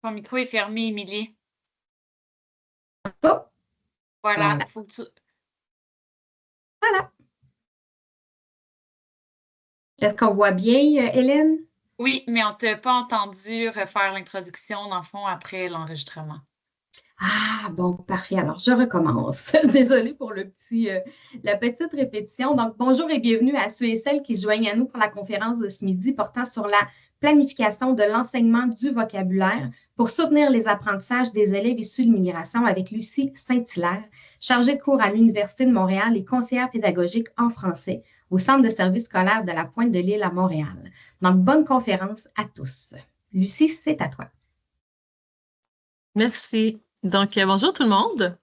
Ton micro est fermé, Émilie. Oh, Voilà, voilà. faut que tu... Voilà. Est-ce qu'on voit bien, Hélène? Oui, mais on t'a pas entendu refaire l'introduction, dans le fond, après l'enregistrement. Ah, bon, parfait. Alors, je recommence. Désolée pour la petite répétition. Donc, bonjour et bienvenue à ceux et celles qui se joignent à nous pour la conférence de ce midi portant sur la planification de l'enseignement du vocabulaire pour soutenir les apprentissages des élèves issus de l'immigration avec Lucie Saint-Hilaire, chargée de cours à l'Université de Montréal et conseillère pédagogique en français au Centre de services scolaires de la Pointe-de-l'Île à Montréal. Donc, bonne conférence à tous. Lucie, c'est à toi. Merci. Donc, bonjour tout le monde.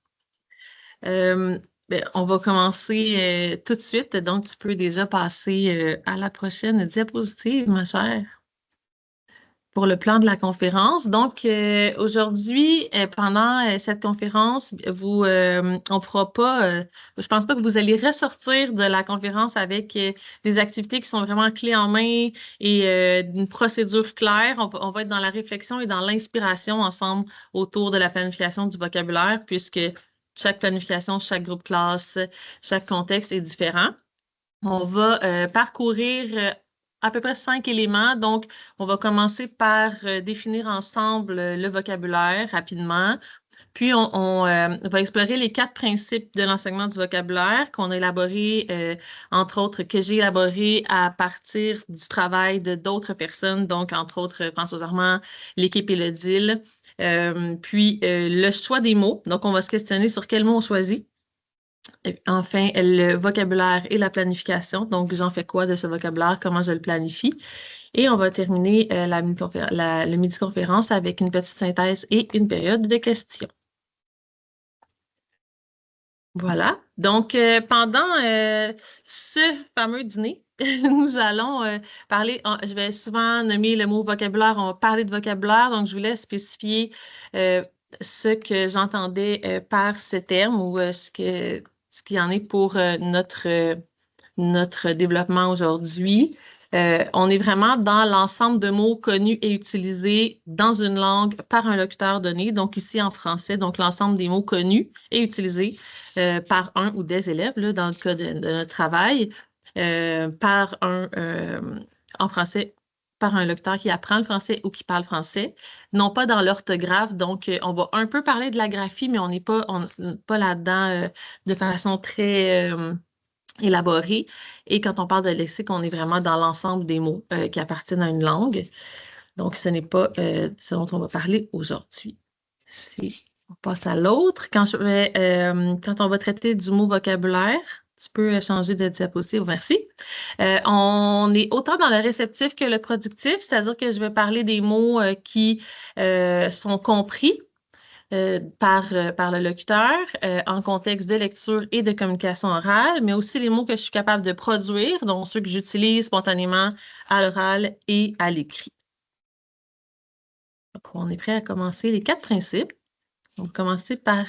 On va commencer tout de suite. Donc, tu peux déjà passer à la prochaine diapositive, ma chère, pour le plan de la conférence. Donc, aujourd'hui, pendant cette conférence, on ne fera pas, je pense pas que vous allez ressortir de la conférence avec des activités qui sont vraiment clés en main et une procédure claire. On va être dans la réflexion et dans l'inspiration ensemble autour de la planification du vocabulaire, puisque chaque planification, chaque groupe classe, chaque contexte est différent. On va parcourir à peu près 5 éléments. Donc, on va commencer par définir ensemble le vocabulaire rapidement. Puis, on va explorer les 4 principes de l'enseignement du vocabulaire qu'on a élaborés, entre autres, que j'ai élaborés à partir du travail de d'autres personnes, donc, entre autres, Françoise Armand, l'équipe Élodile. Puis, le choix des mots. Donc, on va se questionner sur quel mot on choisit. Enfin, le vocabulaire et la planification. Donc, j'en fais quoi de ce vocabulaire? Comment je le planifie? Et on va terminer le midi-conférence avec une petite synthèse et une période de questions. Voilà. Donc, pendant ce fameux dîner, nous allons parler, je vais souvent nommer le mot vocabulaire, on va parler de vocabulaire, donc je voulais spécifier ce que j'entendais par ce terme ou ce qu'il y en est pour notre développement aujourd'hui. On est vraiment dans l'ensemble de mots connus et utilisés dans une langue par un locuteur donné, donc ici en français, donc l'ensemble des mots connus et utilisés par un ou des élèves, là, dans le cas de notre travail, en français, par un locuteur qui apprend le français ou qui parle français, non pas dans l'orthographe. Donc, on va un peu parler de la graphie, mais on n'est pas là-dedans de façon très élaborée. Et quand on parle de lexique, on est vraiment dans l'ensemble des mots qui appartiennent à une langue. Donc, ce n'est pas ce dont on va parler aujourd'hui. On passe à l'autre. Quand on va traiter du mot vocabulaire, tu peux changer de diapositive, merci. On est autant dans le réceptif que le productif, c'est-à-dire que je vais parler des mots qui sont compris par le locuteur en contexte de lecture et de communication orale, mais aussi les mots que je suis capable de produire, donc ceux que j'utilise spontanément à l'oral et à l'écrit. Donc, on est prêt à commencer les 4 principes. On va commencer par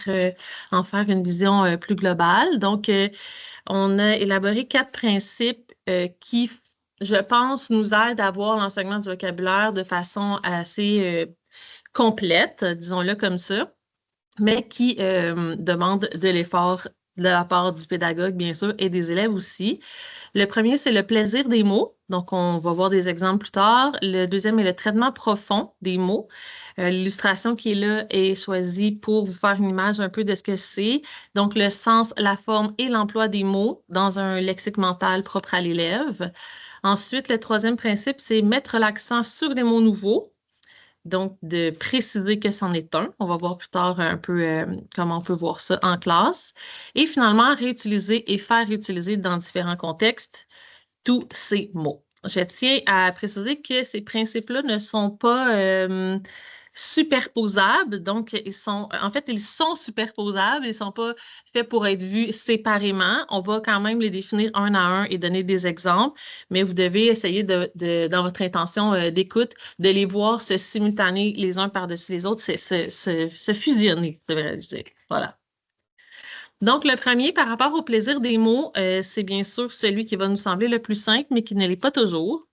en faire une vision plus globale. Donc, on a élaboré 4 principes qui, je pense, nous aident à voir l'enseignement du vocabulaire de façon assez complète, disons-le comme ça, mais qui demandent de l'effort de la part du pédagogue, bien sûr, et des élèves aussi. Le premier, c'est le plaisir des mots. Donc, on va voir des exemples plus tard. Le deuxième est le traitement profond des mots. L'illustration qui est là est choisie pour vous faire une image un peu de ce que c'est. Donc, le sens, la forme et l'emploi des mots dans un lexique mental propre à l'élève. Ensuite, le troisième principe, c'est mettre l'accent sur les mots nouveaux. Donc, de préciser que c'en est un. On va voir plus tard un peu comment on peut voir ça en classe. Et finalement, réutiliser et faire utiliser dans différents contextes tous ces mots. Je tiens à préciser que ces principes-là ne sont pas superposables. Donc, ils sont superposables. Ils ne sont pas faits pour être vus séparément. On va quand même les définir un à un et donner des exemples, mais vous devez essayer dans votre intention d'écoute, de les voir se simultaner les uns par-dessus les autres, se fusionner, devrais-je dire. Voilà. Donc, le premier, par rapport au plaisir des mots, c'est bien sûr celui qui va nous sembler le plus simple, mais qui ne l'est pas toujours.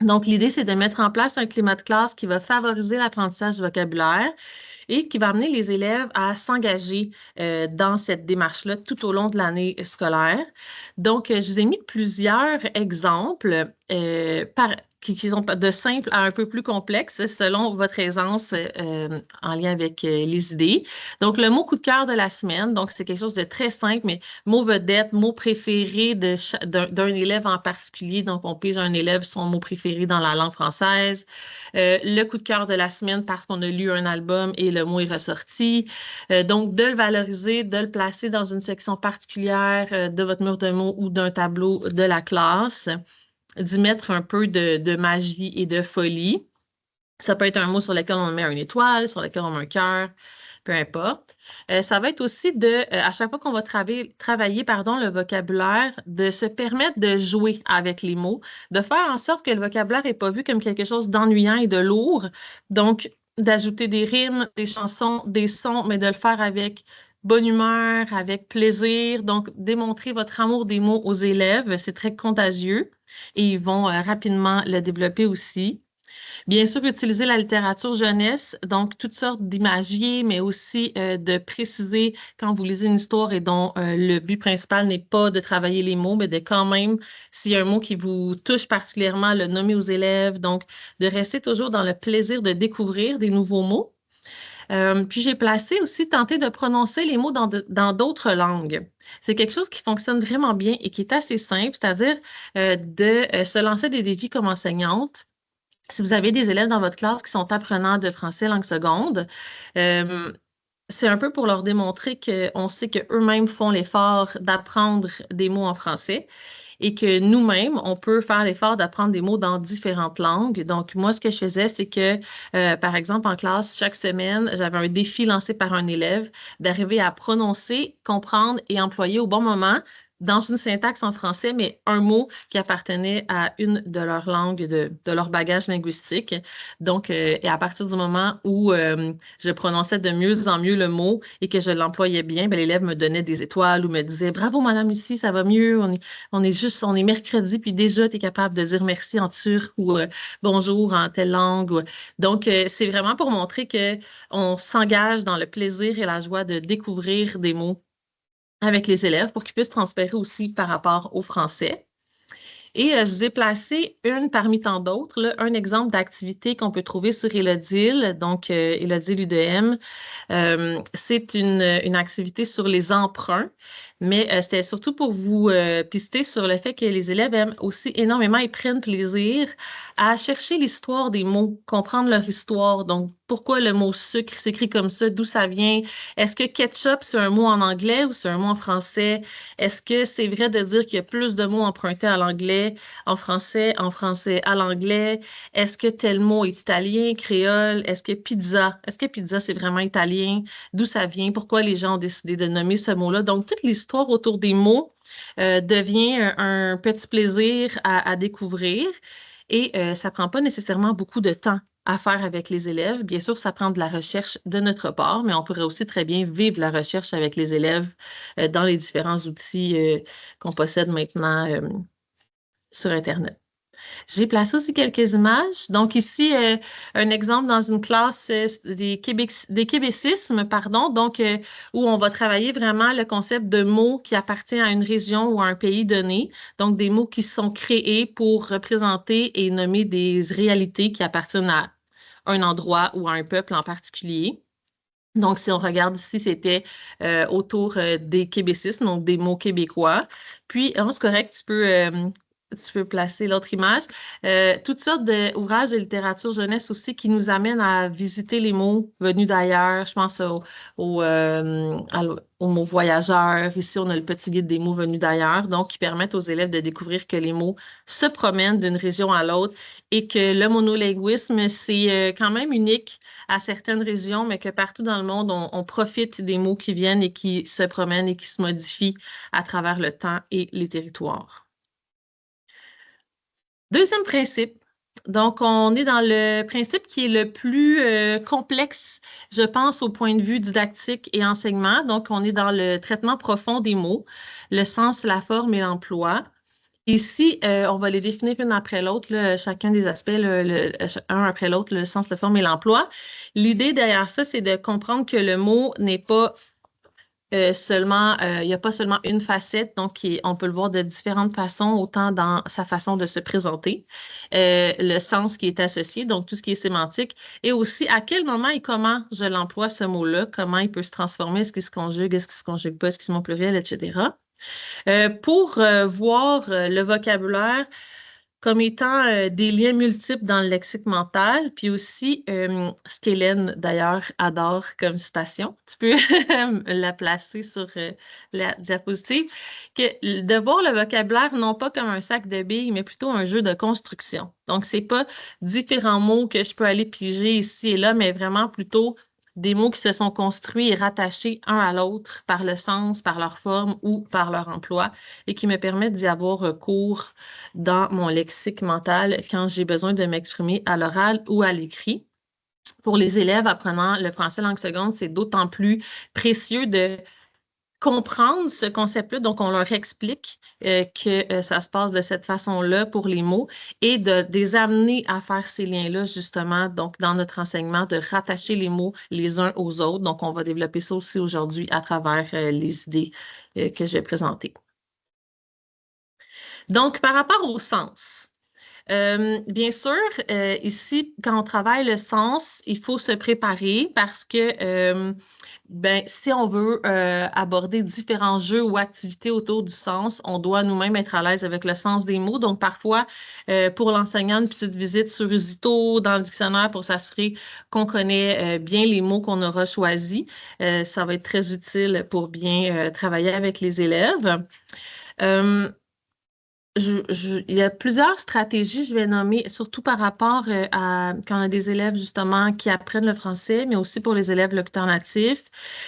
Donc, l'idée, c'est de mettre en place un climat de classe qui va favoriser l'apprentissage du vocabulaire et qui va amener les élèves à s'engager dans cette démarche-là tout au long de l'année scolaire. Donc, je vous ai mis plusieurs exemples qui sont de simples à un peu plus complexes selon votre aisance en lien avec les idées. Donc, le mot coup de cœur de la semaine, donc c'est quelque chose de très simple, mais mot vedette, mot préféré d'un élève en particulier. Donc, on pige un élève son mot préféré dans la langue française. Le coup de cœur de la semaine parce qu'on a lu un album et le mot est ressorti. Donc, de le valoriser, de le placer dans une section particulière de votre mur de mots ou d'un tableau de la classe, d'y mettre un peu de magie et de folie. Ça peut être un mot sur lequel on met une étoile, sur lequel on met un cœur, peu importe. Ça va être aussi à chaque fois qu'on va travailler le vocabulaire, de se permettre de jouer avec les mots, de faire en sorte que le vocabulaire n'est pas vu comme quelque chose d'ennuyant et de lourd. Donc, d'ajouter des rimes, des chansons, des sons, mais de le faire avec bonne humeur, avec plaisir. Donc, démontrer votre amour des mots aux élèves, c'est très contagieux et ils vont rapidement le développer aussi. Bien sûr, utiliser la littérature jeunesse, donc toutes sortes d'imagiers, mais aussi de préciser quand vous lisez une histoire et dont le but principal n'est pas de travailler les mots, mais de quand même, s'il y a un mot qui vous touche particulièrement, le nommer aux élèves. Donc, de rester toujours dans le plaisir de découvrir des nouveaux mots. Puis j'ai placé aussi tenter de prononcer les mots dans d'autres langues. C'est quelque chose qui fonctionne vraiment bien et qui est assez simple, c'est-à-dire de se lancer des défis comme enseignante. Si vous avez des élèves dans votre classe qui sont apprenants de français langue seconde, c'est un peu pour leur démontrer qu'on sait qu'eux-mêmes font l'effort d'apprendre des mots en français et que nous-mêmes, on peut faire l'effort d'apprendre des mots dans différentes langues. Donc, moi, ce que je faisais, c'est que, par exemple, en classe, chaque semaine, j'avais un défi lancé par un élève d'arriver à prononcer, comprendre et employer au bon moment dans une syntaxe en français, mais un mot qui appartenait à une de leurs langues, de leur bagage linguistique. Donc, et à partir du moment où je prononçais de mieux en mieux le mot et que je l'employais bien, ben, l'élève me donnait des étoiles ou me disait « Bravo, Madame Lucie, ça va mieux, on est mercredi, puis déjà, tu es capable de dire merci en turc ou bonjour en telle langue. » Donc, c'est vraiment pour montrer qu'on s'engage dans le plaisir et la joie de découvrir des mots avec les élèves pour qu'ils puissent transférer aussi par rapport au français. Et je vous ai placé une parmi tant d'autres, un exemple d'activité qu'on peut trouver sur Elodil, donc Elodil UDM. C'est une activité sur les emprunts, mais c'était surtout pour vous pister sur le fait que les élèves aiment aussi énormément et prennent plaisir à chercher l'histoire des mots, comprendre leur histoire. Donc, pourquoi le mot sucre s'écrit comme ça, d'où ça vient? Est-ce que ketchup, c'est un mot en anglais ou c'est un mot en français? Est-ce que c'est vrai de dire qu'il y a plus de mots empruntés à l'anglais, en français à l'anglais? Est-ce que tel mot est italien, créole? Est-ce que pizza, c'est vraiment italien? D'où ça vient? Pourquoi les gens ont décidé de nommer ce mot-là? Donc, toute l'histoire autour des mots devient un petit plaisir à découvrir et ça ne prend pas nécessairement beaucoup de temps à faire avec les élèves. Bien sûr, ça prend de la recherche de notre part, mais on pourrait aussi très bien vivre la recherche avec les élèves dans les différents outils qu'on possède maintenant sur Internet. J'ai placé aussi quelques images. Donc ici, un exemple dans une classe des québécismes, pardon, donc où on va travailler vraiment le concept de mots qui appartient à une région ou à un pays donné. Donc des mots qui sont créés pour représenter et nommer des réalités qui appartiennent à un endroit ou à un peuple en particulier. Donc, si on regarde ici, c'était autour des québécismes, donc des mots québécois. Puis, c'est correct, tu peux placer l'autre image. Toutes sortes d'ouvrages de littérature jeunesse aussi qui nous amènent à visiter les mots venus d'ailleurs. Je pense aux mots voyageurs. Ici, on a le petit guide des mots venus d'ailleurs, donc qui permettent aux élèves de découvrir que les mots se promènent d'une région à l'autre et que le monolinguisme, c'est quand même unique à certaines régions, mais que partout dans le monde, on profite des mots qui viennent et qui se promènent et qui se modifient à travers le temps et les territoires. Deuxième principe. Donc, on est dans le principe qui est le plus complexe, je pense, au point de vue didactique et enseignement. Donc, on est dans le traitement profond des mots, le sens, la forme et l'emploi. Ici, on va les définir une après l'autre, chacun des aspects, un après l'autre, le sens, la forme et l'emploi. L'idée derrière ça, c'est de comprendre que le mot n'est pas seulement, il n'y a pas seulement une facette, donc on peut le voir de différentes façons, autant dans sa façon de se présenter, le sens qui est associé, donc tout ce qui est sémantique, et aussi à quel moment et comment je l'emploie ce mot-là, comment il peut se transformer, est-ce qu'il se conjugue, est-ce qu'il se conjugue pas, est-ce qu'il se met au pluriel, etc. Pour voir le vocabulaire comme étant des liens multiples dans le lexique mental, puis aussi ce qu'Hélène, d'ailleurs, adore comme citation. Tu peux la placer sur la diapositive, que de voir le vocabulaire non pas comme un sac de billes, mais plutôt un jeu de construction. Donc, c'est pas différents mots que je peux aller piger ici et là, mais vraiment plutôt des mots qui se sont construits et rattachés un à l'autre par le sens, par leur forme ou par leur emploi et qui me permettent d'y avoir recours dans mon lexique mental quand j'ai besoin de m'exprimer à l'oral ou à l'écrit. Pour les élèves apprenant le français langue seconde, c'est d'autant plus précieux de comprendre ce concept-là, donc on leur explique que ça se passe de cette façon-là pour les mots et de les amener à faire ces liens-là, justement, donc dans notre enseignement, de rattacher les mots les uns aux autres. Donc, on va développer ça aussi aujourd'hui à travers les idées que je vais présenter. Donc, par rapport au sens, bien sûr, ici, quand on travaille le sens, il faut se préparer parce que si on veut aborder différents jeux ou activités autour du sens, on doit nous-mêmes être à l'aise avec le sens des mots. Donc, parfois, pour l'enseignant, une petite visite sur Usito dans le dictionnaire pour s'assurer qu'on connaît bien les mots qu'on aura choisis. Ça va être très utile pour bien travailler avec les élèves. Il y a plusieurs stratégies, je vais nommer, surtout par rapport à quand on a des élèves justement qui apprennent le français, mais aussi pour les élèves locuteurs natifs.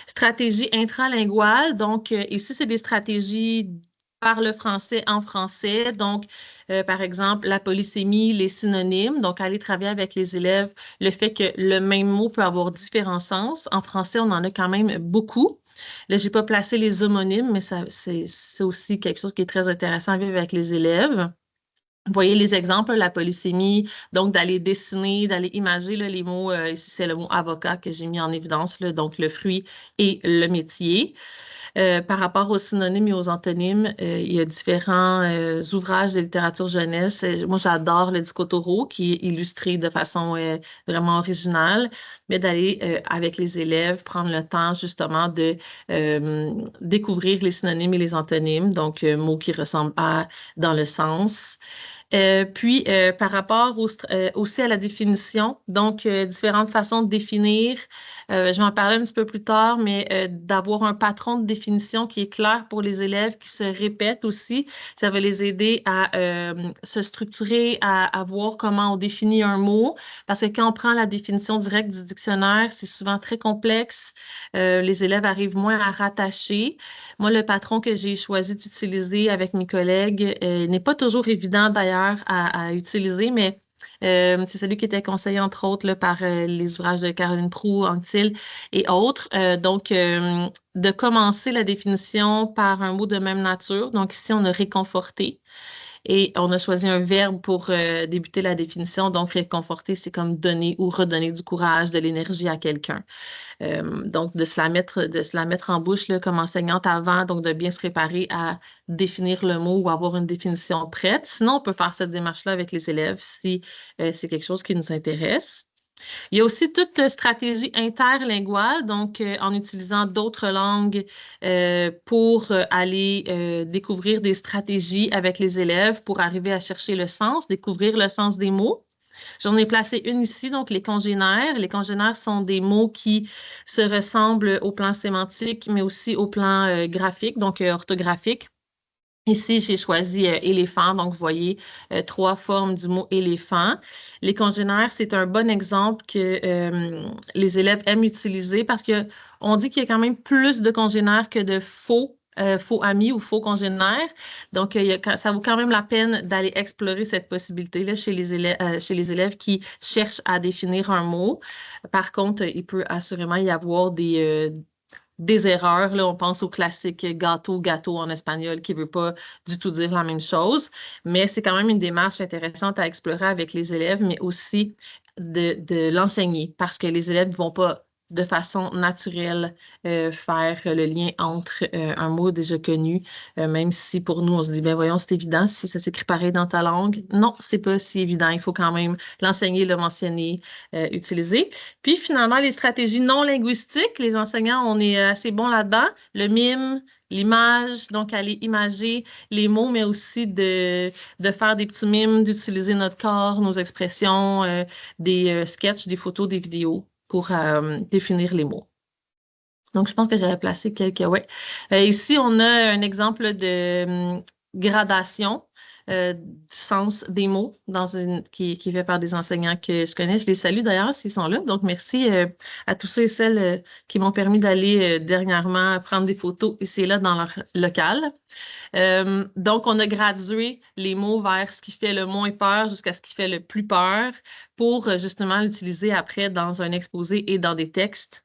Stratégie intralinguale, donc ici, c'est des stratégies par le français en français. Donc, par exemple, la polysémie, les synonymes. Donc, aller travailler avec les élèves, le fait que le même mot peut avoir différents sens. En français, on en a quand même beaucoup. Là, je n'ai pas placé les homonymes, mais c'est aussi quelque chose qui est très intéressant à vivre avec les élèves. Vous voyez les exemples, la polysémie, donc d'aller dessiner, d'aller imager là, les mots, ici c'est le mot avocat que j'ai mis en évidence, là, donc le fruit et le métier. Par rapport aux synonymes et aux antonymes, il y a différents ouvrages de littérature jeunesse. Moi, j'adore le Dicotoro qui est illustré de façon vraiment originale, mais d'aller avec les élèves, prendre le temps justement de découvrir les synonymes et les antonymes, donc mots qui ressemblent à dans le sens. Puis, par rapport aussi à la définition, donc différentes façons de définir. Je vais en parler un petit peu plus tard, mais d'avoir un patron de définition qui est clair pour les élèves, qui se répète aussi, ça va les aider à se structurer, à voir comment on définit un mot. Parce que quand on prend la définition directe du dictionnaire, c'est souvent très complexe. Les élèves arrivent moins à rattacher. Moi, le patron que j'ai choisi d'utiliser avec mes collègues n'est pas toujours évident d'ailleurs à utiliser, mais c'est celui qui était conseillé entre autres là, par les ouvrages de Caroline Proulx, Anctil et autres. Donc, de commencer la définition par un mot de même nature. Donc, ici, on a réconforté. Et on a choisi un verbe pour débuter la définition. Donc, réconforter, c'est comme donner ou redonner du courage, de l'énergie à quelqu'un. Donc, de se la mettre en bouche là, comme enseignante avant, donc de bien se préparer à définir le mot ou avoir une définition prête. Sinon, on peut faire cette démarche-là avec les élèves si c'est quelque chose qui nous intéresse. Il y a aussi toute stratégie interlinguale, donc en utilisant d'autres langues pour aller découvrir des stratégies avec les élèves pour arriver à chercher le sens, découvrir le sens des mots. J'en ai placé une ici, donc les congénères. Les congénères sont des mots qui se ressemblent au plan sémantique, mais aussi au plan graphique, donc orthographique. Ici, j'ai choisi éléphant, donc vous voyez 3 formes du mot éléphant. Les congénères, c'est un bon exemple que les élèves aiment utiliser parce qu'on dit qu'il y a quand même plus de congénères que de faux amis ou faux congénères. Donc, ça vaut quand même la peine d'aller explorer cette possibilité-là chez les élèves qui cherchent à définir un mot. Par contre, il peut assurément y avoir des des erreurs. Là, on pense au classique gâteau, gâteau en espagnol qui ne veut pas du tout dire la même chose. Mais c'est quand même une démarche intéressante à explorer avec les élèves, mais aussi de l'enseigner parce que les élèves ne vont pas de façon naturelle faire le lien entre un mot déjà connu, même si pour nous, on se dit, ben voyons, c'est évident, si ça s'écrit pareil dans ta langue. Non, c'est pas si évident. Il faut quand même l'enseigner, le mentionner, utiliser. Puis finalement, les stratégies non linguistiques, les enseignants, on est assez bons là-dedans. Le mime, l'image, donc aller imager les mots, mais aussi de faire des petits mimes, d'utiliser notre corps, nos expressions, des sketchs, des photos, des vidéos pour définir les mots. Donc, je pense que j'avais placé quelques... Ouais. Ici, on a un exemple de gradation du sens des mots qui est fait par des enseignants que je connais. Je les salue d'ailleurs s'ils sont là. Donc, merci à tous ceux et celles qui m'ont permis d'aller dernièrement prendre des photos ici et là dans leur local. Donc, on a gradué les mots vers ce qui fait le moins peur jusqu'à ce qui fait le plus peur pour justement l'utiliser après dans un exposé et dans des textes.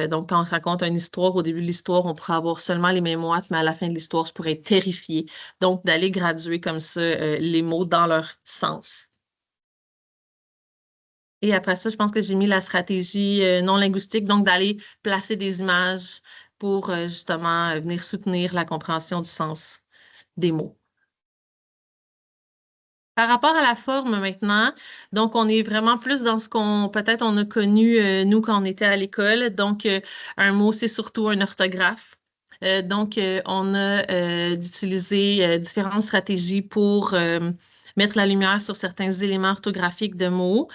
Donc, quand on raconte une histoire, au début de l'histoire, on pourra avoir seulement les mêmes mots, mais à la fin de l'histoire, je pourrais être terrifiée. Donc, d'aller graduer comme ça les mots dans leur sens. Et après ça, je pense que j'ai mis la stratégie non linguistique, donc d'aller placer des images pour justement venir soutenir la compréhension du sens des mots. Par rapport à la forme maintenant, donc on est vraiment plus dans ce qu'on peut-être on a connu nous quand on était à l'école. Donc un mot, c'est surtout un orthographe. Donc on a d'utiliser différentes stratégies pour mettre la lumière sur certains éléments orthographiques de mots.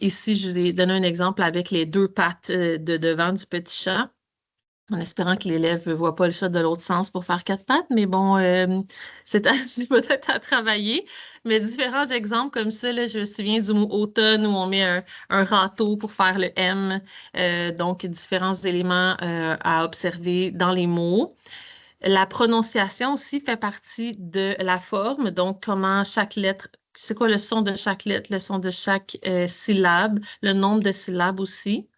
Ici, je vais donner un exemple avec les deux pattes de devant du petit chat, en espérant que l'élève ne voit pas le chat de l'autre sens pour faire quatre pattes, mais bon, c'est peut-être à travailler. Mais différents exemples comme ça, là, je me souviens du mot automne où on met un râteau pour faire le M. Donc, différents éléments à observer dans les mots. La prononciation aussi fait partie de la forme, donc comment chaque lettre, c'est quoi le son de chaque lettre, le son de chaque syllabe, le nombre de syllabes aussi.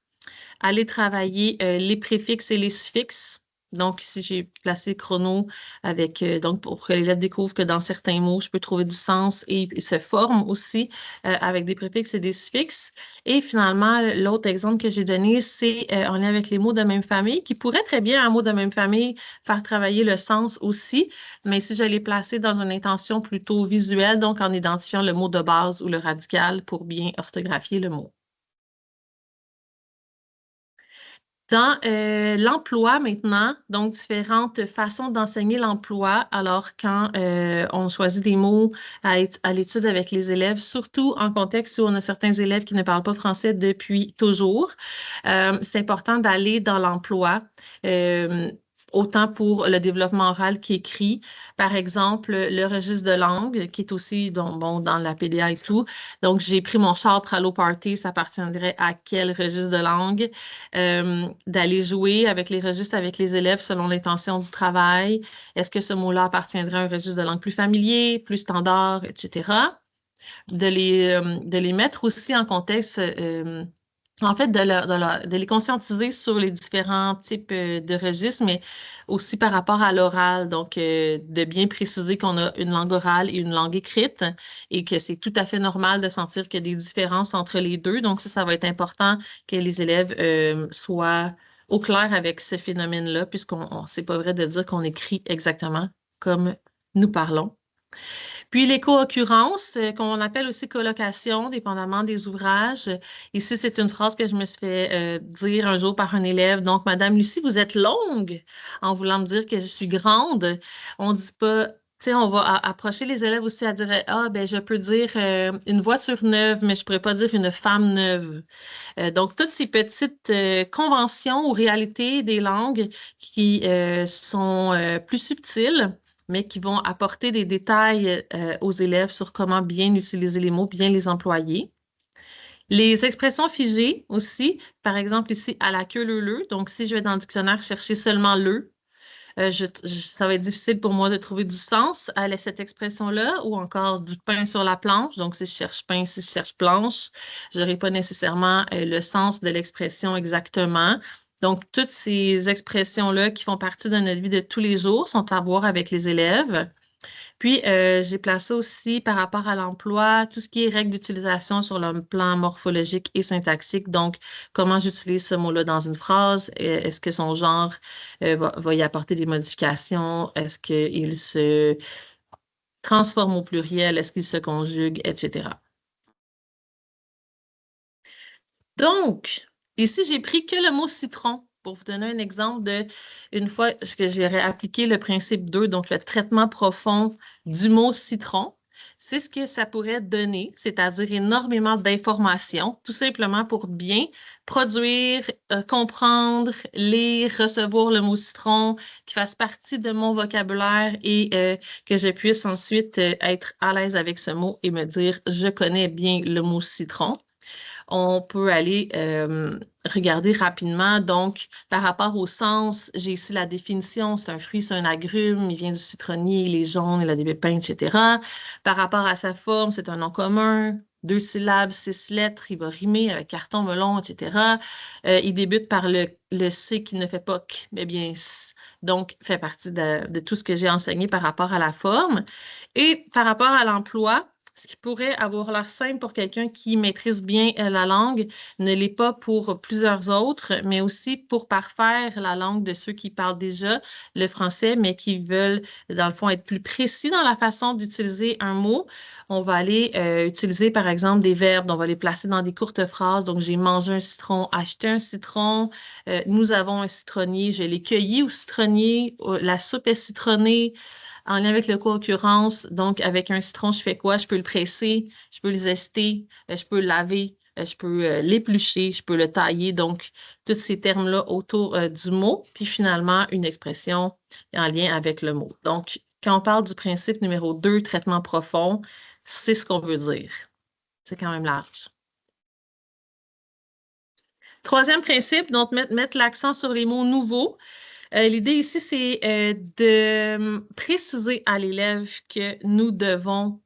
Aller travailler les préfixes et les suffixes. Donc, ici, j'ai placé chrono avec, donc, pour que l'élève découvre que dans certains mots, je peux trouver du sens et se forme aussi avec des préfixes et des suffixes. Et finalement, l'autre exemple que j'ai donné, c'est en lien avec les mots de même famille, qui pourrait très bien, un mot de même famille, faire travailler le sens aussi. Mais si je l'ai placé dans une intention plutôt visuelle, donc en identifiant le mot de base ou le radical pour bien orthographier le mot. Dans l'emploi maintenant, donc différentes façons d'enseigner l'emploi, alors quand on choisit des mots à l'étude avec les élèves, surtout en contexte où on a certains élèves qui ne parlent pas français depuis toujours, c'est important d'aller dans l'emploi. Autant pour le développement oral qu'écrit. Par exemple, le registre de langue, qui est aussi bon, dans la PDA et tout. Donc, j'ai pris mon char Trallo Party, ça appartiendrait à quel registre de langue. D'aller jouer avec les registres avec les élèves selon l'intention du travail. Est-ce que ce mot-là appartiendrait à un registre de langue plus familier, plus standard, etc. De les mettre aussi en contexte... en fait, de les conscientiser sur les différents types de registres, mais aussi par rapport à l'oral. Donc, de bien préciser qu'on a une langue orale et une langue écrite et que c'est tout à fait normal de sentir qu'il y a des différences entre les deux. Donc, ça va être important que les élèves soient au clair avec ce phénomène-là, c'est pas vrai de dire qu'on écrit exactement comme nous parlons. Puis les co-occurrences, qu'on appelle aussi colocation, dépendamment des ouvrages. Ici, c'est une phrase que je me suis fait dire un jour par un élève. Donc, Madame Lucie, vous êtes longue en voulant me dire que je suis grande. On ne dit pas, tu sais, on va approcher les élèves aussi à dire, ah, ben, je peux dire une voiture neuve, mais je ne pourrais pas dire une femme neuve. Donc, toutes ces petites conventions ou réalités des langues qui sont plus subtiles, mais qui vont apporter des détails aux élèves sur comment bien utiliser les mots, bien les employer. Les expressions figées aussi, par exemple ici, à la queue leu-leu. Donc, si je vais dans le dictionnaire chercher seulement le, ça va être difficile pour moi de trouver du sens à cette expression-là ou encore du pain sur la planche. Donc, si je cherche pain, si je cherche planche, je n'aurai pas nécessairement le sens de l'expression exactement. Donc, toutes ces expressions-là qui font partie de notre vie de tous les jours sont à voir avec les élèves. Puis, j'ai placé aussi par rapport à l'emploi, tout ce qui est règles d'utilisation sur le plan morphologique et syntaxique. Donc, comment j'utilise ce mot-là dans une phrase? Est-ce que son genre va y apporter des modifications? Est-ce qu'il se transforme au pluriel? Est-ce qu'il se conjugue, etc. Donc, ici, j'ai pris que le mot citron pour vous donner un exemple de une fois que j'aurais appliqué le principe 2, donc le traitement profond du mot citron. C'est ce que ça pourrait donner, c'est-à-dire énormément d'informations, tout simplement pour bien produire, comprendre, lire, recevoir le mot citron, qui fasse partie de mon vocabulaire et que je puisse ensuite être à l'aise avec ce mot et me dire, je connais bien le mot citron. On peut aller regarder rapidement. Donc, par rapport au sens, j'ai ici la définition. C'est un fruit, c'est un agrume. Il vient du citronnier, il est jaune, il a des pépins, etc. Par rapport à sa forme, c'est un nom commun. 2 syllabes, 6 lettres. Il va rimer avec carton, melon, etc. Il débute par le C qui ne fait pas Q, mais bien S. Donc, fait partie de tout ce que j'ai enseigné par rapport à la forme. Et par rapport à l'emploi, ce qui pourrait avoir l'air simple pour quelqu'un qui maîtrise bien la langue ne l'est pas pour plusieurs autres, mais aussi pour parfaire la langue de ceux qui parlent déjà le français, mais qui veulent, dans le fond, être plus précis dans la façon d'utiliser un mot. On va aller utiliser, par exemple, des verbes. On va les placer dans des courtes phrases. Donc, j'ai mangé un citron, acheté un citron, nous avons un citronnier, je l'ai cueilli au citronnier, la soupe est citronnée. En lien avec le co-occurrence, donc avec un citron, je fais quoi? Je peux le presser, je peux le zester, je peux le laver, je peux l'éplucher, je peux le tailler. Donc, tous ces termes-là autour du mot, puis finalement, une expression en lien avec le mot. Donc, quand on parle du principe numéro 2, traitement profond, c'est ce qu'on veut dire. C'est quand même large. Troisième principe, donc mettre l'accent sur les mots nouveaux. L'idée ici, c'est de préciser à l'élève que nous devons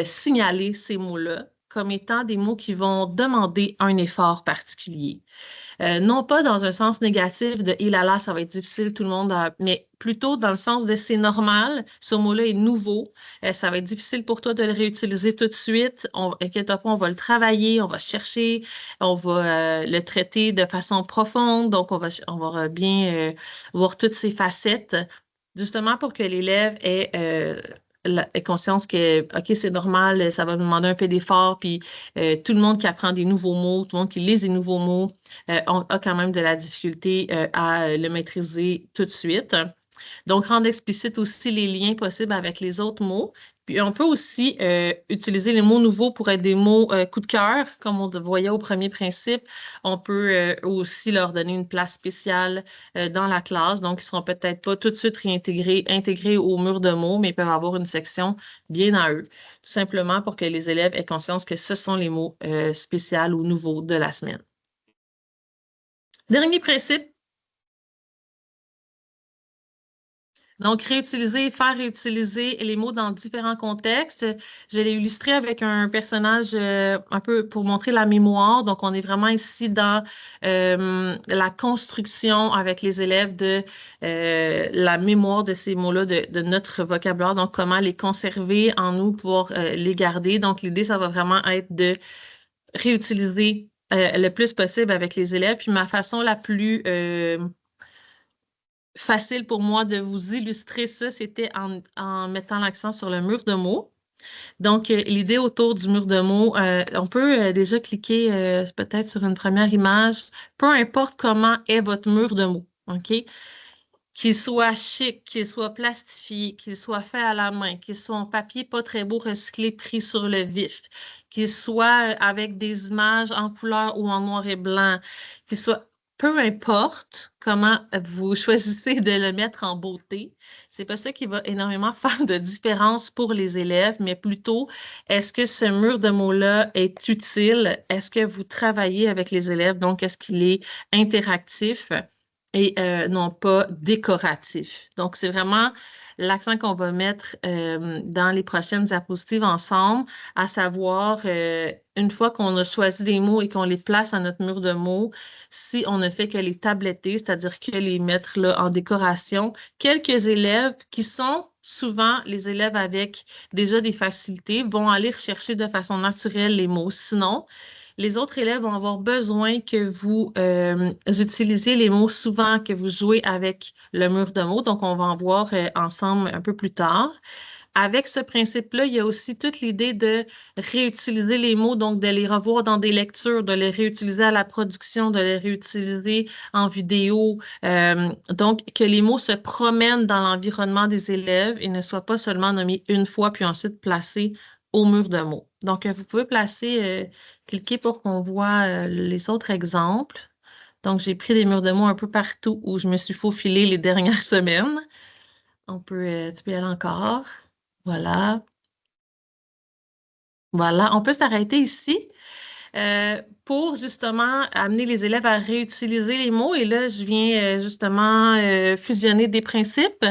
signaler ces mots-là comme étant des mots qui vont demander un effort particulier. Non pas dans un sens négatif de « il là, ça va être difficile, tout le monde mais plutôt dans le sens de « c'est normal, ce mot-là est nouveau, ça va être difficile pour toi de le réutiliser tout de suite, inquiète-toi pas, on va le travailler, on va chercher, on va le traiter de façon profonde, donc on va bien voir toutes ces facettes, justement pour que l'élève ait conscience que, OK, c'est normal, ça va me demander un peu d'effort, puis tout le monde qui apprend des nouveaux mots, tout le monde qui lit des nouveaux mots, on a quand même de la difficulté à le maîtriser tout de suite. Donc, rendre explicite aussi les liens possibles avec les autres mots. Puis, on peut aussi utiliser les mots nouveaux pour être des mots coup de cœur, comme on voyait au premier principe. On peut aussi leur donner une place spéciale dans la classe. Donc, ils ne seront peut-être pas tout de suite intégrés au mur de mots, mais ils peuvent avoir une section bien à eux. Tout simplement pour que les élèves aient conscience que ce sont les mots spéciaux ou nouveaux de la semaine. Dernier principe. Donc, réutiliser et faire réutiliser les mots dans différents contextes. Je l'ai illustré avec un personnage un peu pour montrer la mémoire. Donc, on est vraiment ici dans la construction avec les élèves de la mémoire de ces mots-là, de notre vocabulaire. Donc, comment les conserver en nous, pouvoir les garder. Donc, l'idée, ça va vraiment être de réutiliser le plus possible avec les élèves. Puis, ma façon la plus facile pour moi de vous illustrer ça, c'était en mettant l'accent sur le mur de mots. Donc, l'idée autour du mur de mots, on peut déjà cliquer peut-être sur une première image, peu importe comment est votre mur de mots, OK? Qu'il soit chic, qu'il soit plastifié, qu'il soit fait à la main, qu'il soit en papier pas très beau, recyclé, pris sur le vif, qu'il soit avec des images en couleur ou en noir et blanc, qu'il soit peu importe comment vous choisissez de le mettre en beauté, c'est pas ça qui va énormément faire de différence pour les élèves, mais plutôt, est-ce que ce mur de mots-là est utile? Est-ce que vous travaillez avec les élèves? Donc, est-ce qu'il est interactif? et non pas décoratif. Donc, c'est vraiment l'accent qu'on va mettre dans les prochaines diapositives ensemble, à savoir, une fois qu'on a choisi des mots et qu'on les place à notre mur de mots, si on ne fait que les tabletter, c'est-à-dire que les mettre là en décoration, quelques élèves qui sont souvent les élèves avec déjà des facilités vont aller rechercher de façon naturelle les mots. Sinon, les autres élèves vont avoir besoin que vous utilisiez les mots souvent, que vous jouez avec le mur de mots. Donc, on va en voir ensemble un peu plus tard. Avec ce principe-là, il y a aussi toute l'idée de réutiliser les mots, donc de les revoir dans des lectures, de les réutiliser à la production, de les réutiliser en vidéo. Donc, que les mots se promènent dans l'environnement des élèves et ne soient pas seulement nommés une fois puis ensuite placés au mur de mots. Donc, vous pouvez cliquer pour qu'on voit les autres exemples. Donc, j'ai pris des murs de mots un peu partout où je me suis faufilée les dernières semaines. Tu peux y aller encore. Voilà. Voilà, on peut s'arrêter ici pour justement amener les élèves à réutiliser les mots. Et là, je viens justement fusionner des principes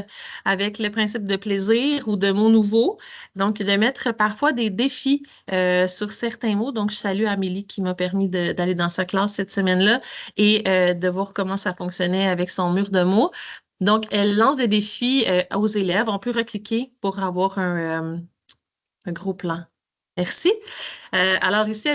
avec le principe de plaisir ou de mots nouveaux. Donc, de mettre parfois des défis sur certains mots. Donc, je salue Amélie qui m'a permis d'aller dans sa classe cette semaine-là et de voir comment ça fonctionnait avec son mur de mots. Donc, elle lance des défis aux élèves. On peut recliquer pour avoir un gros plan. Merci. Alors ici,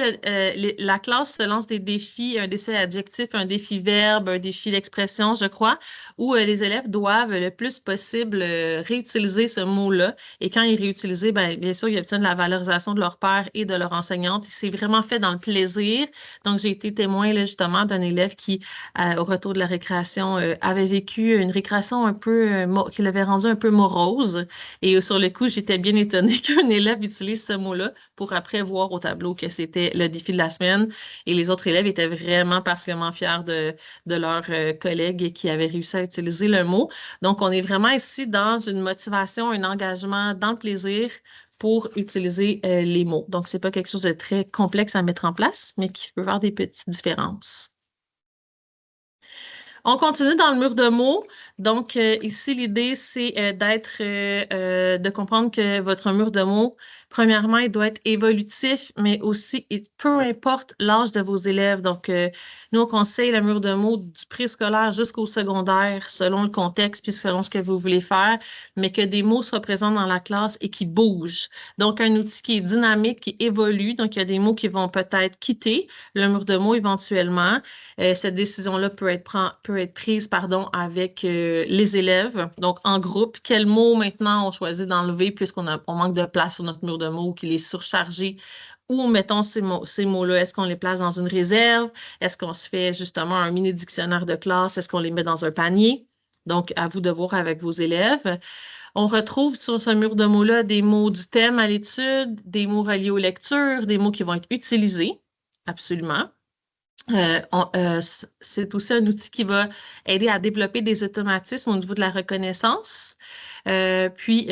la classe se lance des défis, un défi adjectif, un défi verbe, un défi d'expression, je crois, où les élèves doivent le plus possible réutiliser ce mot-là. Et quand ils réutilisent, bien sûr, ils obtiennent la valorisation de leur père et de leur enseignante. C'est vraiment fait dans le plaisir. Donc, j'ai été témoin là, justement d'un élève qui, au retour de la récréation, avait vécu une récréation un peu, qui l'avait rendu un peu morose. Et sur le coup, j'étais bien étonnée qu'un élève utilise ce mot-là pour après voir au tableau que c'était le défi de la semaine. Et les autres élèves étaient vraiment particulièrement fiers de leurs collègues qui avaient réussi à utiliser le mot. Donc, on est vraiment ici dans une motivation, un engagement dans le plaisir pour utiliser les mots. Donc, ce n'est pas quelque chose de très complexe à mettre en place, mais qui peut avoir des petites différences. On continue dans le mur de mots. Donc, ici, l'idée, c'est de comprendre que votre mur de mots, premièrement, il doit être évolutif, mais aussi, peu importe l'âge de vos élèves. Donc, nous, on conseille le mur de mots du préscolaire jusqu'au secondaire, selon le contexte, puis selon ce que vous voulez faire, mais que des mots soient présents dans la classe et qui bougent. Donc, un outil qui est dynamique, qui évolue. Donc, il y a des mots qui vont peut-être quitter le mur de mots éventuellement. Cette décision-là peut être prise avec les élèves, donc en groupe. Quels mots maintenant on choisit d'enlever puisqu'on manque de place sur notre mur de mots, qu'il est surchargé? Ou mettons ces mots-là, est-ce qu'on les place dans une réserve? Est-ce qu'on se fait justement un mini dictionnaire de classe? Est-ce qu'on les met dans un panier? Donc, à vous de voir avec vos élèves. On retrouve sur ce mur de mots-là des mots du thème à l'étude, des mots reliés aux lectures, des mots qui vont être utilisés. Absolument. C'est aussi un outil qui va aider à développer des automatismes au niveau de la reconnaissance, puis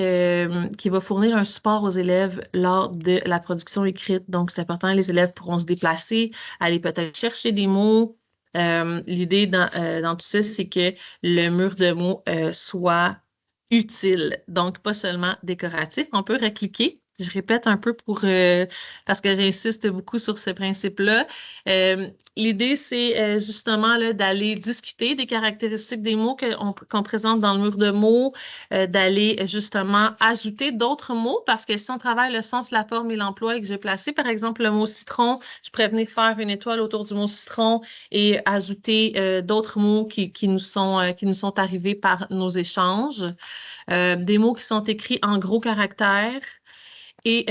qui va fournir un support aux élèves lors de la production écrite. Donc, c'est important, les élèves pourront se déplacer, aller peut-être chercher des mots. L'idée dans tout ça, c'est que le mur de mots soit utile, donc pas seulement décoratif. On peut recliquer. Je répète un peu parce que j'insiste beaucoup sur ce principe-là. L'idée, c'est justement d'aller discuter des caractéristiques des mots qu'on présente dans le mur de mots, d'aller justement ajouter d'autres mots, parce que si on travaille le sens, la forme et l'emploi et que j'ai placé, par exemple, le mot citron, je pourrais venir faire une étoile autour du mot citron et ajouter d'autres mots qui nous sont arrivés par nos échanges. Des mots qui sont écrits en gros caractères. Et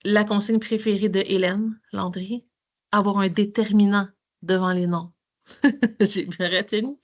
la consigne préférée de Hélène Landry, avoir un déterminant devant les noms. J'ai bien retenu.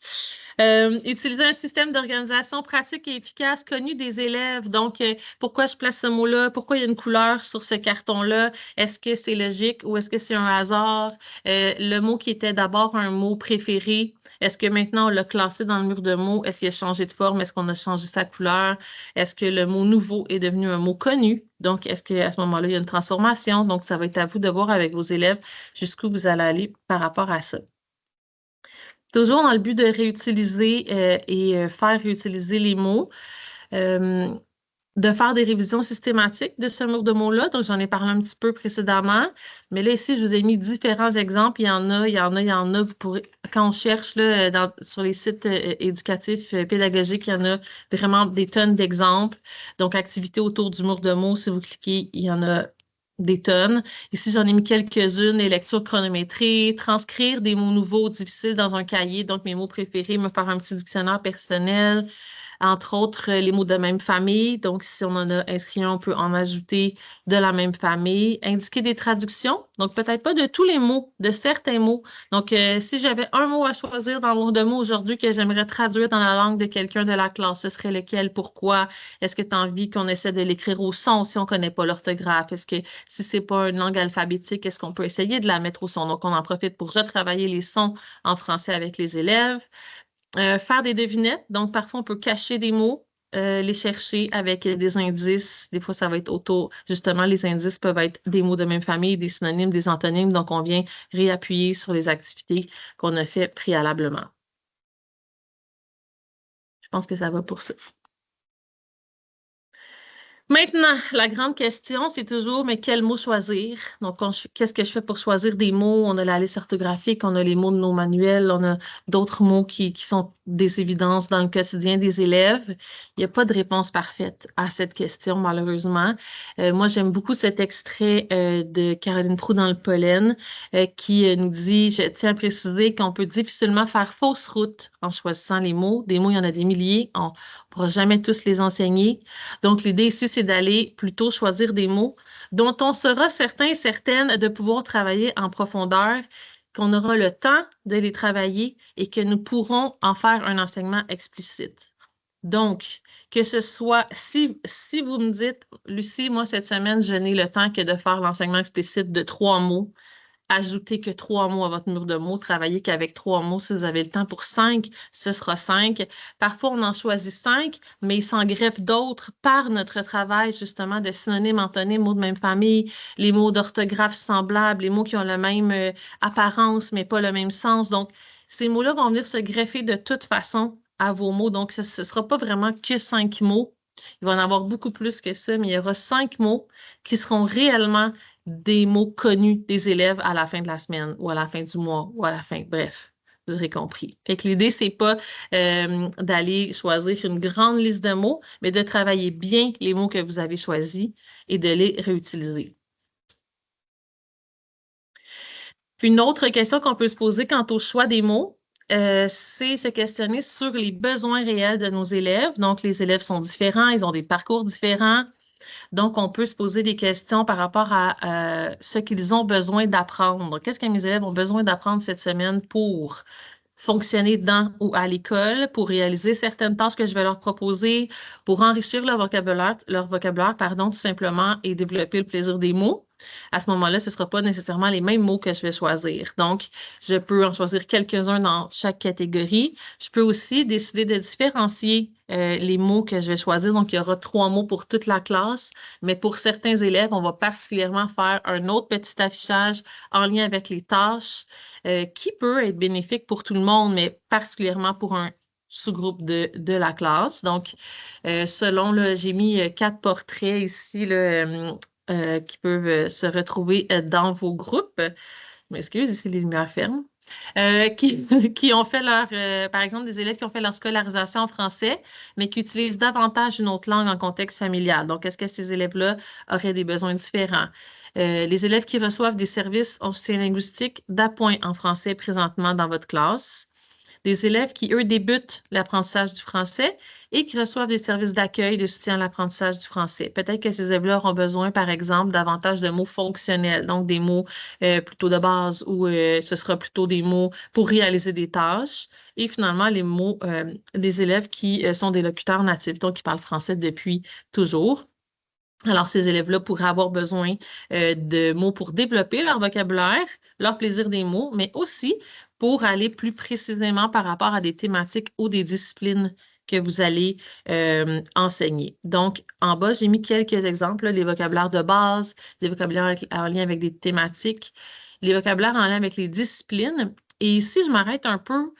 Utiliser un système d'organisation pratique et efficace connu des élèves. Donc, pourquoi je place ce mot-là? Pourquoi il y a une couleur sur ce carton-là? Est-ce que c'est logique ou est-ce que c'est un hasard? Le mot qui était d'abord un mot préféré, est-ce que maintenant on l'a classé dans le mur de mots? Est-ce qu'il a changé de forme? Est-ce qu'on a changé sa couleur? Est-ce que le mot nouveau est devenu un mot connu? Donc, est-ce qu'à ce moment-là, il y a une transformation? Donc, ça va être à vous de voir avec vos élèves jusqu'où vous allez aller par rapport à ça. toujours dans le but de réutiliser et faire réutiliser les mots. De faire des révisions systématiques de ce mot de mots-là. Donc, j'en ai parlé un petit peu précédemment. Mais là, ici, je vous ai mis différents exemples. Il y en a, il y en a, il y en a. Vous pourrez, quand on cherche là, sur les sites éducatifs, pédagogiques, il y en a vraiment des tonnes d'exemples. Donc, activités autour du mot de mots, si vous cliquez, il y en a des tonnes. Ici, j'en ai mis quelques-unes, les lectures chronométrées, transcrire des mots nouveaux, difficiles dans un cahier, donc mes mots préférés, me faire un petit dictionnaire personnel. Entre autres, les mots de même famille. Donc, si on en a inscrit un, on peut en ajouter de la même famille. Indiquer des traductions. Donc, peut-être pas de tous les mots, de certains mots. Donc, si j'avais un mot à choisir dans le mot de mots aujourd'hui que j'aimerais traduire dans la langue de quelqu'un de la classe, ce serait lequel? Pourquoi? Est-ce que tu as envie qu'on essaie de l'écrire au son si on ne connaît pas l'orthographe? Est-ce que si ce n'est pas une langue alphabétique, est-ce qu'on peut essayer de la mettre au son? Donc, on en profite pour retravailler les sons en français avec les élèves. Faire des devinettes. Donc, parfois, on peut cacher des mots, les chercher avec des indices. Des fois, ça va être autour. Justement, les indices peuvent être des mots de même famille, des synonymes, des antonymes. Donc, on vient réappuyer sur les activités qu'on a fait préalablement. Je pense que ça va pour ça. Maintenant, la grande question, c'est toujours, mais quel mot choisir? Donc, qu'est-ce que je fais pour choisir des mots? On a la liste orthographique, on a les mots de nos manuels, on a d'autres mots qui sont des évidences dans le quotidien des élèves. Il n'y a pas de réponse parfaite à cette question, malheureusement. Moi, j'aime beaucoup cet extrait de Caroline Proulx dans le pollen qui nous dit, je tiens à préciser qu'on peut difficilement faire fausse route en choisissant les mots. Des mots, il y en a des milliers. On ne pourra jamais tous les enseigner. Donc, l'idée ici, c'est d'aller plutôt choisir des mots dont on sera certain et certaine de pouvoir travailler en profondeur, qu'on aura le temps de les travailler et que nous pourrons en faire un enseignement explicite. Donc, que ce soit, si vous me dites, Lucie, moi, cette semaine, je n'ai le temps que de faire l'enseignement explicite de 3 mots, ajoutez que 3 mots à votre mur de mots, travaillez qu'avec 3 mots. Si vous avez le temps pour 5, ce sera 5. Parfois, on en choisit 5, mais il s'en greffe d'autres par notre travail, justement, de synonymes, antonymes, mots de même famille, les mots d'orthographe semblables, les mots qui ont la même apparence, mais pas le même sens. Donc, ces mots-là vont venir se greffer de toute façon à vos mots. Donc, ce ne sera pas vraiment que 5 mots. Il va en avoir beaucoup plus que ça, mais il y aura 5 mots qui seront réellement des mots connus des élèves à la fin de la semaine ou à la fin du mois ou à la fin. Bref, vous aurez compris. Fait que l'idée, c'est pas d'aller choisir une grande liste de mots, mais de travailler bien les mots que vous avez choisis et de les réutiliser. Puis une autre question qu'on peut se poser quant au choix des mots, c'est se questionner sur les besoins réels de nos élèves. Donc, les élèves sont différents, ils ont des parcours différents. Donc, on peut se poser des questions par rapport à ce qu'ils ont besoin d'apprendre. Qu'est-ce que mes élèves ont besoin d'apprendre cette semaine pour fonctionner dans ou à l'école, pour réaliser certaines tâches que je vais leur proposer, pour enrichir leur vocabulaire, tout simplement, et développer le plaisir des mots. À ce moment-là, ce ne sera pas nécessairement les mêmes mots que je vais choisir. Donc, je peux en choisir quelques-uns dans chaque catégorie. Je peux aussi décider de différencier les mots que je vais choisir. Donc, il y aura 3 mots pour toute la classe, mais pour certains élèves, on va particulièrement faire un autre petit affichage en lien avec les tâches qui peut être bénéfique pour tout le monde, mais particulièrement pour un sous-groupe de la classe. Donc, selon, j'ai mis 4 portraits ici là, qui peuvent se retrouver dans vos groupes. Je m'excuse, ici les lumières ferment. Qui ont fait par exemple, des élèves qui ont fait leur scolarisation en français, mais qui utilisent davantage une autre langue en contexte familial. Donc, est-ce que ces élèves-là auraient des besoins différents? Les élèves qui reçoivent des services en soutien linguistique d'appoint en français présentement dans votre classe. Des élèves qui, eux, débutent l'apprentissage du français et qui reçoivent des services d'accueil de soutien à l'apprentissage du français. Peut-être que ces élèves-là auront besoin, par exemple, davantage de mots fonctionnels, donc des mots plutôt de base ou ce sera plutôt des mots pour réaliser des tâches. Et finalement, les mots des élèves qui sont des locuteurs natifs, donc qui parlent français depuis toujours. Alors, ces élèves-là pourraient avoir besoin de mots pour développer leur vocabulaire, leur plaisir des mots, mais aussi pour aller plus précisément par rapport à des thématiques ou des disciplines que vous allez enseigner. Donc, en bas, j'ai mis quelques exemples, là, des vocabulaires de base, des vocabulaires en lien avec des thématiques, les vocabulaires en lien avec les disciplines. Et ici, je m'arrête un peu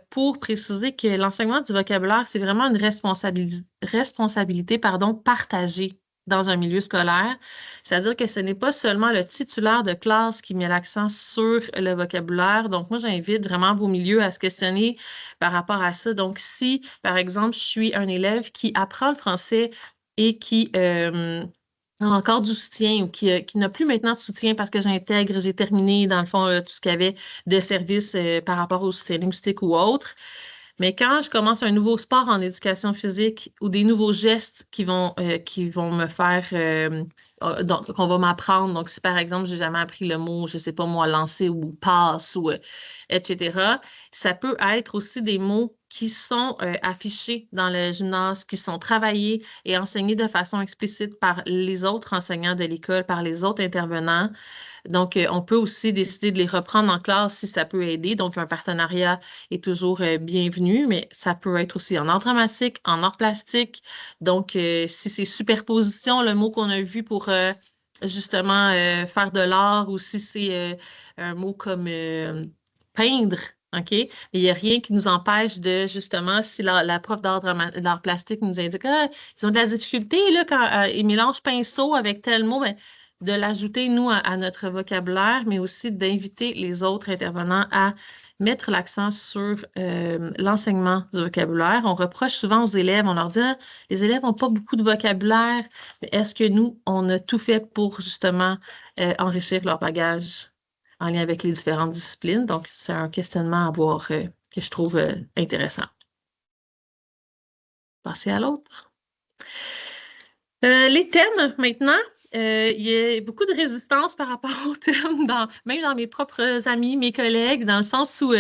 pour préciser que l'enseignement du vocabulaire, c'est vraiment une responsabilité, partagée dans un milieu scolaire. C'est-à-dire que ce n'est pas seulement le titulaire de classe qui met l'accent sur le vocabulaire. Donc, moi, j'invite vraiment vos milieux à se questionner par rapport à ça. Donc, si, par exemple, je suis un élève qui apprend le français et qui a encore du soutien ou qui n'a plus maintenant de soutien parce que j'ai terminé, dans le fond, tout ce qu'il y avait de services par rapport au soutien linguistique ou autre. Mais quand je commence un nouveau sport en éducation physique ou des nouveaux gestes qui vont me faire, donc, qu'on va m'apprendre. Donc, si par exemple, j'ai jamais appris le mot, je sais pas moi, lancer ou passe ou etc., ça peut être aussi des mots qui sont affichés dans le gymnase, qui sont travaillés et enseignés de façon explicite par les autres enseignants de l'école, par les autres intervenants. Donc, on peut aussi décider de les reprendre en classe si ça peut aider. Donc, un partenariat est toujours bienvenu, mais ça peut être aussi en art dramatique, en art plastique. Donc, si c'est superposition, le mot qu'on a vu pour justement faire de l'art, ou si c'est un mot comme peindre, OK? Mais il n'y a rien qui nous empêche de, justement, si la prof d'art plastique nous indique, ah, ils ont de la difficulté là, quand ils mélangent pinceau avec tel mot, ben, de l'ajouter, nous, à notre vocabulaire, mais aussi d'inviter les autres intervenants à mettre l'accent sur l'enseignement du vocabulaire. On reproche souvent aux élèves, on leur dit, ah, les élèves n'ont pas beaucoup de vocabulaire, mais est-ce que nous, on a tout fait pour, justement, enrichir leur bagage en lien avec les différentes disciplines? Donc, c'est un questionnement à avoir que je trouve intéressant. Passer à l'autre. Les thèmes, maintenant, il y a beaucoup de résistance par rapport aux thèmes, même dans mes propres amis, mes collègues, dans le sens où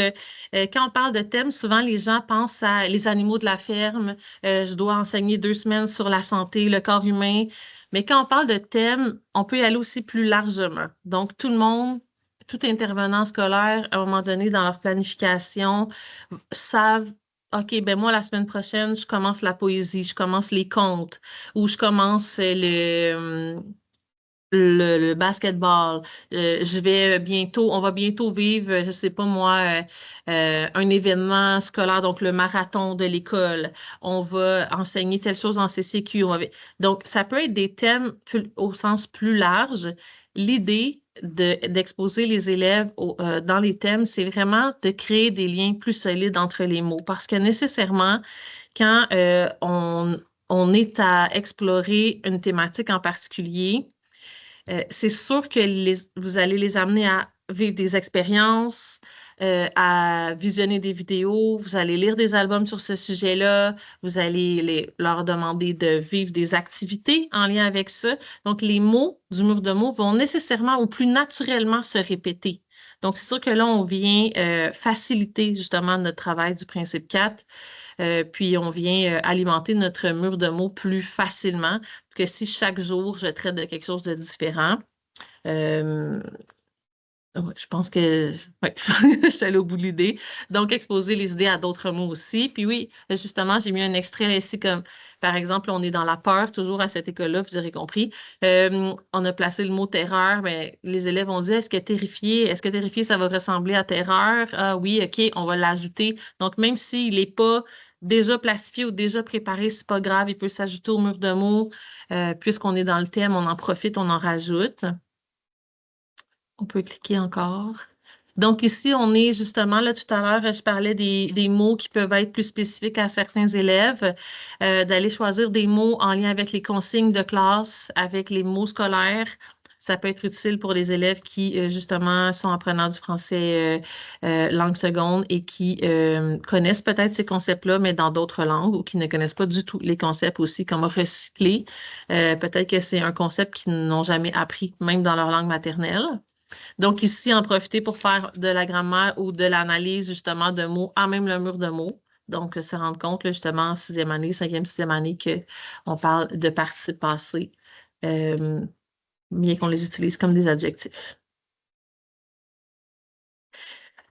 quand on parle de thèmes, souvent les gens pensent à les animaux de la ferme, je dois enseigner 2 semaines sur la santé, le corps humain, mais quand on parle de thèmes, on peut y aller aussi plus largement. Donc, tout le monde, tout intervenant scolaire, à un moment donné, dans leur planification, savent OK, ben moi, la semaine prochaine, je commence la poésie, je commence les contes, ou je commence le basketball. On va bientôt vivre, je sais pas moi, un événement scolaire, donc le marathon de l'école. On va enseigner telle chose en CCQ. Donc, ça peut être des thèmes au sens plus large. L'idée d'exposer les élèves dans les thèmes, c'est vraiment de créer des liens plus solides entre les mots. Parce que nécessairement, quand on est à explorer une thématique en particulier, c'est sûr que vous allez les amener à vivre des expériences, à visionner des vidéos, vous allez lire des albums sur ce sujet-là, vous allez leur demander de vivre des activités en lien avec ça. Donc, les mots du mur de mots vont nécessairement ou plus naturellement se répéter. Donc, c'est sûr que là, on vient faciliter justement notre travail du principe 4. Puis on vient alimenter notre mur de mots plus facilement que si chaque jour je traite de quelque chose de différent. Je pense que je suis allée au bout de l'idée. Donc, exposer les idées à d'autres mots aussi. Puis oui, justement, j'ai mis un extrait ici comme, par exemple, on est dans la peur, toujours à cette école-là, vous aurez compris. On a placé le mot terreur, mais les élèves ont dit, est-ce que terrifié, ça va ressembler à terreur? Ah oui, OK, on va l'ajouter. Donc, même s'il n'est pas déjà plastifié ou déjà préparé, c'est pas grave, il peut s'ajouter au mur de mots. Puisqu'on est dans le thème, on en profite, on en rajoute. On peut cliquer encore. Donc ici, on est justement, là tout à l'heure, je parlais des mots qui peuvent être plus spécifiques à certains élèves, d'aller choisir des mots en lien avec les consignes de classe, avec les mots scolaires. Ça peut être utile pour les élèves qui, justement, sont apprenants du français langue seconde et qui connaissent peut-être ces concepts-là, mais dans d'autres langues, ou qui ne connaissent pas du tout les concepts aussi, comme recycler. Peut-être que c'est un concept qu'ils n'ont jamais appris, même dans leur langue maternelle. Donc, ici, en profiter pour faire de la grammaire ou de l'analyse, justement, de mots, à même le mur de mots. Donc, se rendre compte, là, justement, en 6e année, 5e, 6e année, qu'on parle de participes passés, bien qu'on les utilise comme des adjectifs.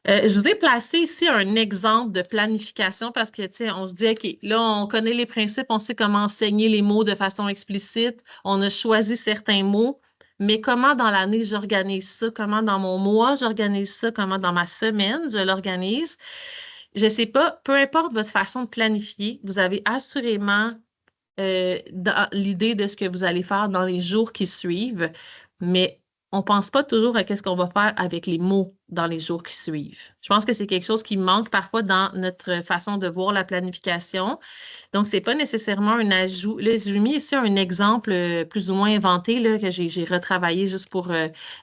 Je vous ai placé ici un exemple de planification parce que, tu sais, on se dit, OK, là, on connaît les principes, on sait comment enseigner les mots de façon explicite, on a choisi certains mots. Mais comment dans l'année j'organise ça? Comment dans mon mois j'organise ça? Comment dans ma semaine je l'organise? je ne sais pas, peu importe votre façon de planifier, vous avez assurément dans l'idée de ce que vous allez faire dans les jours qui suivent, mais on ne pense pas toujours à qu'est-ce qu'on va faire avec les mots dans les jours qui suivent. Je pense que c'est quelque chose qui manque parfois dans notre façon de voir la planification. Donc, ce n'est pas nécessairement un ajout. Là, j'ai mis ici un exemple plus ou moins inventé là, que j'ai retravaillé juste pour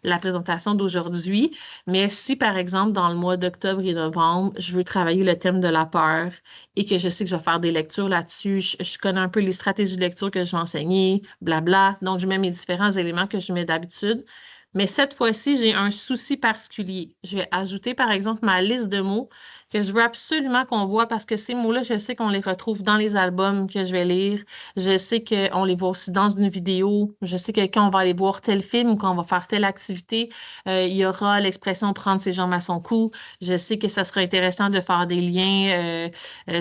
la présentation d'aujourd'hui. Mais si, par exemple, dans le mois d'octobre et novembre, je veux travailler le thème de la peur et que je sais que je vais faire des lectures là-dessus, je connais un peu les stratégies de lecture que je vais enseigner, blabla. Donc, je mets mes différents éléments que je mets d'habitude. Mais cette fois-ci, j'ai un souci particulier. Je vais ajouter, par exemple, ma liste de mots que je veux absolument qu'on voit parce que ces mots-là, je sais qu'on les retrouve dans les albums que je vais lire. Je sais qu'on les voit aussi dans une vidéo. Je sais que quand on va aller voir tel film ou quand on va faire telle activité, il y aura l'expression prendre ses jambes à son cou. Je sais que ça sera intéressant de faire des liens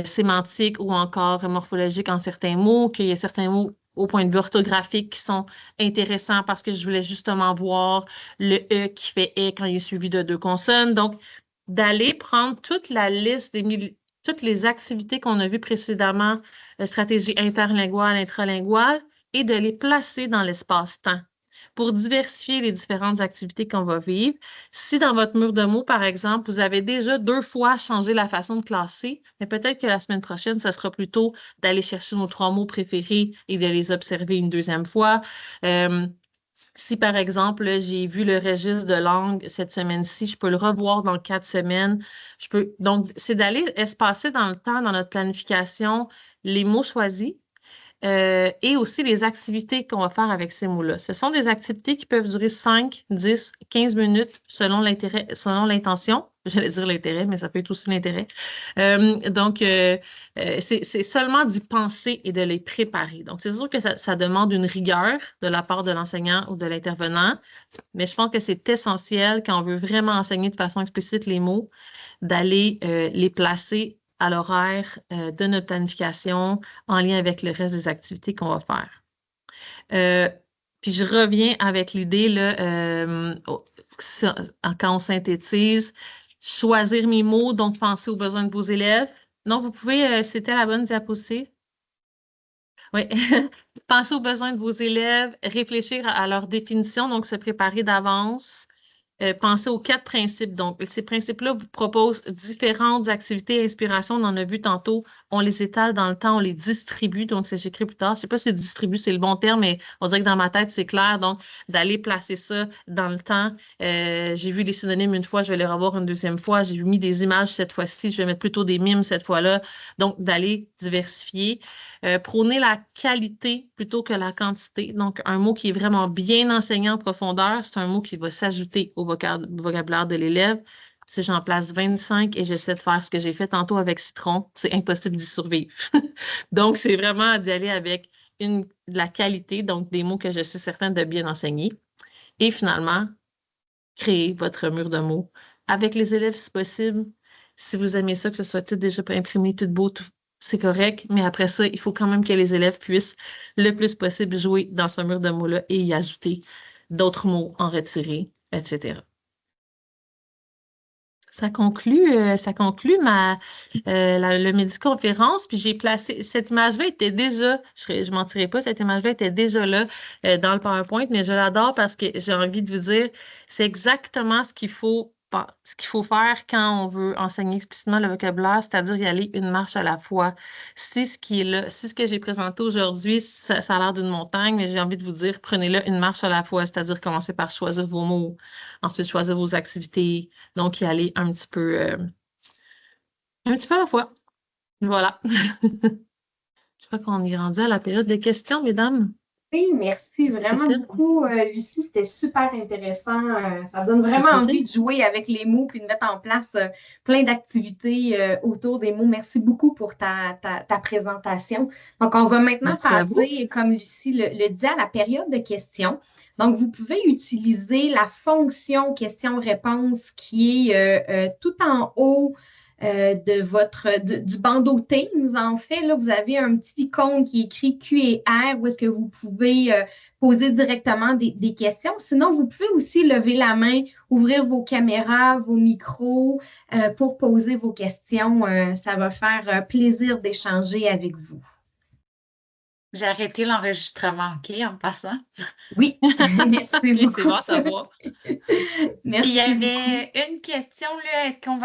sémantiques ou encore morphologiques en certains mots, qu'il y a certains mots au point de vue orthographique qui sont intéressants parce que je voulais justement voir le E qui fait E quand il est suivi de deux consonnes. Donc, d'aller prendre toute la liste toutes les activités qu'on a vues précédemment, stratégie interlinguale, intralinguale, et de les placer dans l'espace-temps pour diversifier les différentes activités qu'on va vivre. Si dans votre mur de mots, par exemple, vous avez déjà 2 fois changé la façon de classer, mais peut-être que la semaine prochaine, ça sera plutôt d'aller chercher nos 3 mots préférés et de les observer une deuxième fois. Si, par exemple, j'ai vu le registre de langue cette semaine-ci, je peux le revoir dans 4 semaines. Donc, c'est d'aller espacer dans le temps, dans notre planification, les mots choisis et aussi les activités qu'on va faire avec ces mots-là. Ce sont des activités qui peuvent durer 5, 10, 15 minutes selon l'intérêt, selon l'intention. J'allais dire l'intérêt, mais ça peut être aussi l'intérêt. C'est seulement d'y penser et de les préparer. Donc, c'est sûr que ça demande une rigueur de la part de l'enseignant ou de l'intervenant, mais je pense que c'est essentiel quand on veut vraiment enseigner de façon explicite les mots, d'aller les placer à l'horaire de notre planification en lien avec le reste des activités qu'on va faire. Puis je reviens avec l'idée, là, quand on synthétise, choisir mes mots, donc penser aux besoins de vos élèves. Non, vous pouvez, c'était la bonne diapositive? Oui. Penser aux besoins de vos élèves, réfléchir à leur définition, donc se préparer d'avance. Pensez aux 4 principes. Donc, ces principes-là vous proposent différentes activités et inspirations. On en a vu tantôt. On les étale dans le temps, on les distribue. Donc, c'est j'écris plus tard. Je ne sais pas si distribue, c'est le bon terme, mais on dirait que dans ma tête, c'est clair. Donc, d'aller placer ça dans le temps. J'ai vu des synonymes une fois, je vais les revoir une deuxième fois. J'ai mis des images cette fois-ci, je vais mettre plutôt des mimes cette fois-là. Donc, d'aller diversifier. Prôner la qualité plutôt que la quantité. Donc, un mot qui est vraiment bien enseigné en profondeur, c'est un mot qui va s'ajouter au vocabulaire de l'élève. Si j'en place 25 et j'essaie de faire ce que j'ai fait tantôt avec citron, c'est impossible d'y survivre. Donc, c'est vraiment d'y aller avec de la qualité, donc des mots que je suis certaine de bien enseigner. Et finalement, créer votre mur de mots avec les élèves si possible. Si vous aimez ça, que ce soit tout déjà imprimé, tout beau, c'est correct, mais après ça, il faut quand même que les élèves puissent le plus possible jouer dans ce mur de mots-là et y ajouter d'autres mots, en retirer, etc. Ça conclut le midi-conférence, puis j'ai placé, cette image-là était déjà, je ne mentirais pas, cette image-là était déjà là dans le PowerPoint, mais je l'adore parce que j'ai envie de vous dire, c'est exactement ce qu'il faut faire quand on veut enseigner explicitement le vocabulaire, c'est-à-dire y aller une marche à la fois. Si ce qui est là, si ce que j'ai présenté aujourd'hui, ça a l'air d'une montagne, mais j'ai envie de vous dire, prenez-le une marche à la fois, c'est-à-dire commencez par choisir vos mots, ensuite choisir vos activités, donc y aller un petit peu à la fois. Voilà. Je crois qu'on est rendu à la période des questions, mesdames. Oui, merci vraiment beaucoup, Lucie. C'était super intéressant. Ça donne vraiment envie de jouer avec les mots puis de mettre en place plein d'activités autour des mots. Merci beaucoup pour ta présentation. Donc, on va maintenant passer, comme Lucie le dit, à la période de questions. Donc, vous pouvez utiliser la fonction question-réponse qui est tout en haut du bandeau Teams, en fait. Là, vous avez un petit icône qui est écrit Q&R où est-ce que vous pouvez poser directement des questions. Sinon, vous pouvez aussi lever la main, ouvrir vos caméras, vos micros pour poser vos questions. Ça va faire plaisir d'échanger avec vous. J'ai arrêté l'enregistrement, OK, en passant. Oui, merci Ok, beaucoup. c'est bon à savoir. Il y Merci beaucoup. avait une question, là, est-ce qu'on va